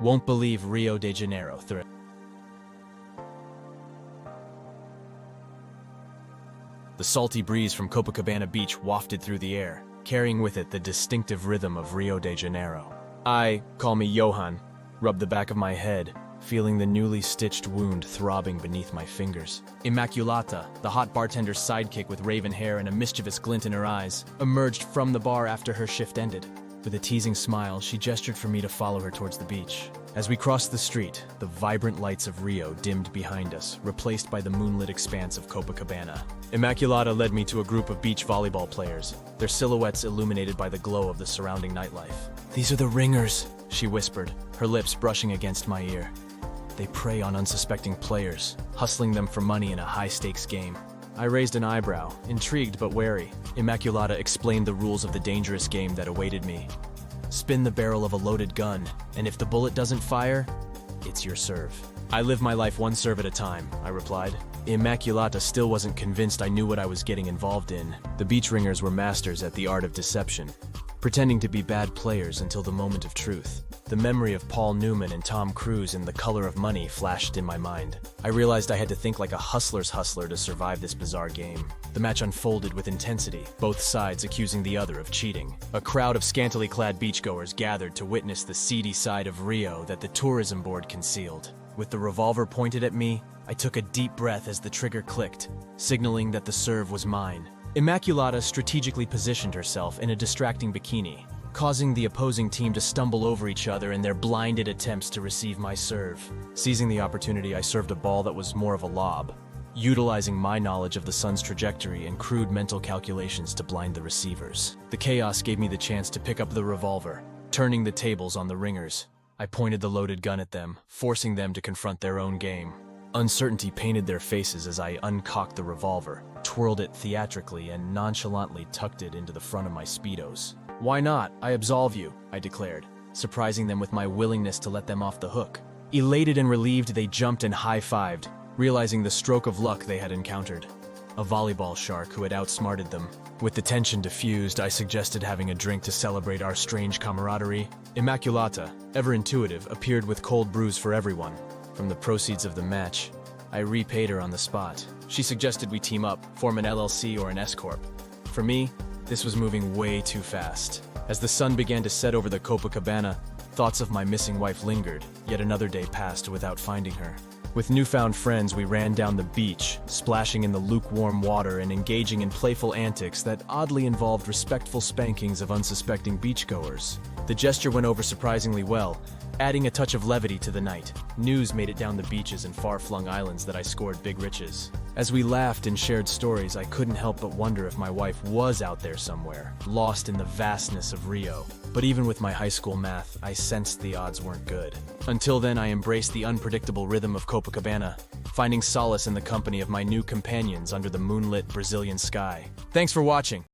Won't believe Rio de Janeiro. The salty breeze from Copacabana Beach wafted through the air, carrying with it the distinctive rhythm of Rio de Janeiro. Call me Johan, rubbed the back of my head, feeling the newly stitched wound throbbing beneath my fingers. Immaculata, the hot bartender's sidekick with raven hair and a mischievous glint in her eyes, emerged from the bar after her shift ended. With a teasing smile, she gestured for me to follow her towards the beach. As we crossed the street, the vibrant lights of Rio dimmed behind us, replaced by the moonlit expanse of Copacabana. Immaculata led me to a group of beach volleyball players, their silhouettes illuminated by the glow of the surrounding nightlife. "These are the ringers," she whispered, her lips brushing against my ear. "They prey on unsuspecting players, hustling them for money in a high-stakes game." I raised an eyebrow, intrigued but wary. Immaculata explained the rules of the dangerous game that awaited me. Spin the barrel of a loaded gun, and if the bullet doesn't fire, it's your serve. "I live my life one serve at a time," I replied. Immaculata still wasn't convinced I knew what I was getting involved in. The beach ringers were masters at the art of deception, pretending to be bad players until the moment of truth. The memory of Paul Newman and Tom Cruise in The Color of Money flashed in my mind. I realized I had to think like a hustler's hustler to survive this bizarre game. The match unfolded with intensity, both sides accusing the other of cheating. A crowd of scantily clad beachgoers gathered to witness the seedy side of Rio that the tourism board concealed. With the revolver pointed at me, I took a deep breath as the trigger clicked, signaling that the serve was mine. Immaculata strategically positioned herself in a distracting bikini, causing the opposing team to stumble over each other in their blinded attempts to receive my serve. Seizing the opportunity, I served a ball that was more of a lob, utilizing my knowledge of the sun's trajectory and crude mental calculations to blind the receivers. The chaos gave me the chance to pick up the revolver, turning the tables on the ringers. I pointed the loaded gun at them, forcing them to confront their own game. Uncertainty painted their faces as I uncocked the revolver, twirled it theatrically, and nonchalantly tucked it into the front of my Speedos. "Why not? I absolve you," I declared, surprising them with my willingness to let them off the hook. Elated and relieved, they jumped and high-fived, realizing the stroke of luck they had encountered. A volleyball shark who had outsmarted them. With the tension diffused, I suggested having a drink to celebrate our strange camaraderie. Immaculata, ever intuitive, appeared with cold brews for everyone. From the proceeds of the match, I repaid her on the spot. She suggested we team up, form an LLC or an S-Corp. For me, this was moving way too fast. As the sun began to set over the Copacabana, thoughts of my missing wife lingered, yet another day passed without finding her. With newfound friends, we ran down the beach, splashing in the lukewarm water and engaging in playful antics that oddly involved respectful spankings of unsuspecting beachgoers. The gesture went over surprisingly well, adding a touch of levity to the night. News made it down the beaches and far-flung islands that I scored big riches. As we laughed and shared stories, I couldn't help but wonder if my wife was out there somewhere, lost in the vastness of Rio. But even with my high school math, I sensed the odds weren't good. Until then, I embraced the unpredictable rhythm of Copacabana, finding solace in the company of my new companions under the moonlit Brazilian sky. Thanks for watching.